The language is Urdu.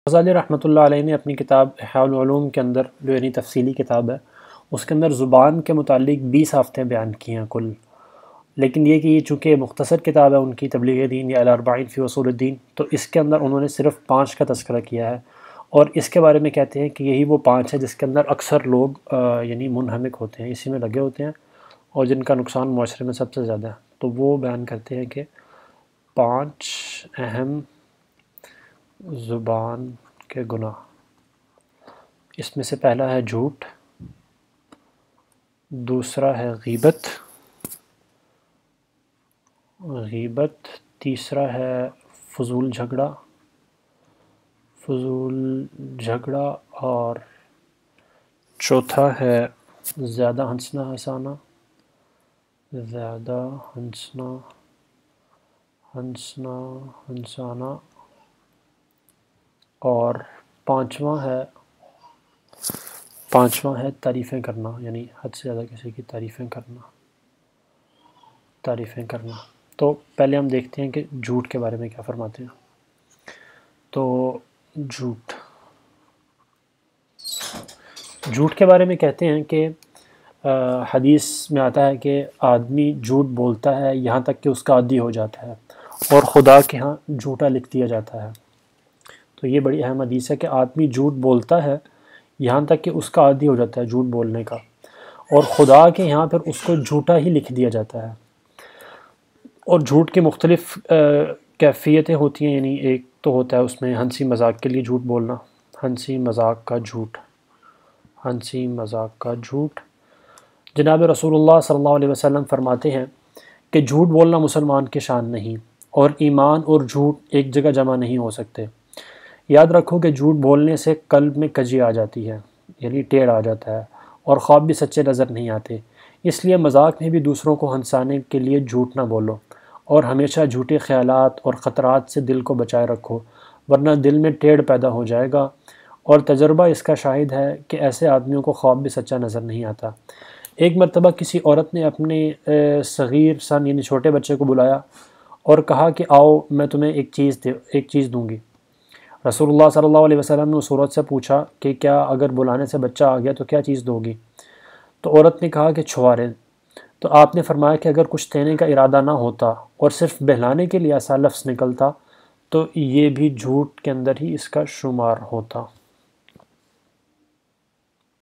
غزالی رحمۃ اللہ علیہ نے اپنی کتاب احیاء العلوم کے اندر جو یعنی تفصیلی کتاب ہے اس کے اندر زبان کے متعلق 20 ہفتیں بیان کی ہیں کل، لیکن یہ کہ یہ چونکہ مختصر کتاب ہے ان کی تبلیغ دین یا الاربعین فی اصول الدین، تو اس کے اندر انہوں نے صرف 5 کا تذکرہ کیا ہے، اور اس کے بارے میں کہتے ہیں کہ یہی وہ 5 ہے جس کے اندر اکثر لوگ یعنی منہمک ہوتے ہیں، اسی میں لگے ہوتے ہیں، اور جن کا نقصان معاشرے میں سب سے زیادہ ہے۔ تو وہ بیان کرتے ہیں کہ 5 اہم زبان کے گناہ۔ اس میں سے پہلا ہے جھوٹ، دوسرا ہے غیبت، تیسرا ہے فضول جھگڑا، اور چوتھا ہے زیادہ ہنسنا ہنسانا، اور پانچواں ہے تعریفیں کرنا، یعنی حد سے زیادہ کسی کی تعریفیں کرنا۔ تو پہلے ہم دیکھتے ہیں کہ جھوٹ کے بارے میں کیا فرماتے ہیں۔ تو جھوٹ کے بارے میں کہتے ہیں کہ حدیث میں آتا ہے کہ آدمی جھوٹ بولتا ہے یہاں تک کہ اس کا عادی ہو جاتا ہے، اور خدا کے ہاں جھوٹا لکھ دیا جاتا ہے۔ تو یہ بڑی اہم حدیث ہے کہ آدمی جھوٹ بولتا ہے یہاں تک کہ اس کا عادی ہو جاتا ہے جھوٹ بولنے کا، اور خدا کے یہاں پھر اس کو جھوٹا ہی لکھ دیا جاتا ہے۔ اور جھوٹ کے مختلف کیفیتیں ہوتی ہیں، یعنی ایک تو ہوتا ہے اس میں ہنسی مذاق کے لیے جھوٹ بولنا، ہنسی مذاق کا جھوٹ۔ جناب رسول اللہ صلی اللہ علیہ وسلم فرماتے ہیں کہ جھوٹ بولنا مسلمان کی شان نہیں، اور ایمان اور جھوٹ ایک جگہ جمع نہیں ہو سکتے۔ یاد رکھو کہ جھوٹ بولنے سے قلب میں کجی آ جاتی ہے، یعنی ٹیڑھ آ جاتا ہے، اور خواب بھی سچے نظر نہیں آتے۔ اس لیے مذاق میں بھی دوسروں کو ہنسانے کے لیے جھوٹ نہ بولو، اور ہمیشہ جھوٹے خیالات اور خطرات سے دل کو بچائے رکھو، ورنہ دل میں ٹیڑھ پیدا ہو جائے گا۔ اور تجربہ اس کا شاہد ہے کہ ایسے آدمیوں کو خواب بھی سچا نظر نہیں آتا۔ ایک مرتبہ کسی عورت نے اپنے صغیر سن یعنی چھوٹے بچے کو بلایا اور کہا کہ آؤ میں تمہیں ایک چیز دوں گی۔ رسول اللہ صلی اللہ علیہ وسلم نے اس عورت سے پوچھا کہ کیا اگر بلانے سے بچہ آ گیا تو کیا چیز دو گی؟ تو عورت نے کہا کہ چھوارے۔ تو آپ نے فرمایا کہ اگر کچھ دینے کا ارادہ نہ ہوتا اور صرف بہلانے کے لیے ایسا لفظ نکلتا تو یہ بھی جھوٹ کے اندر ہی اس کا شمار ہوتا۔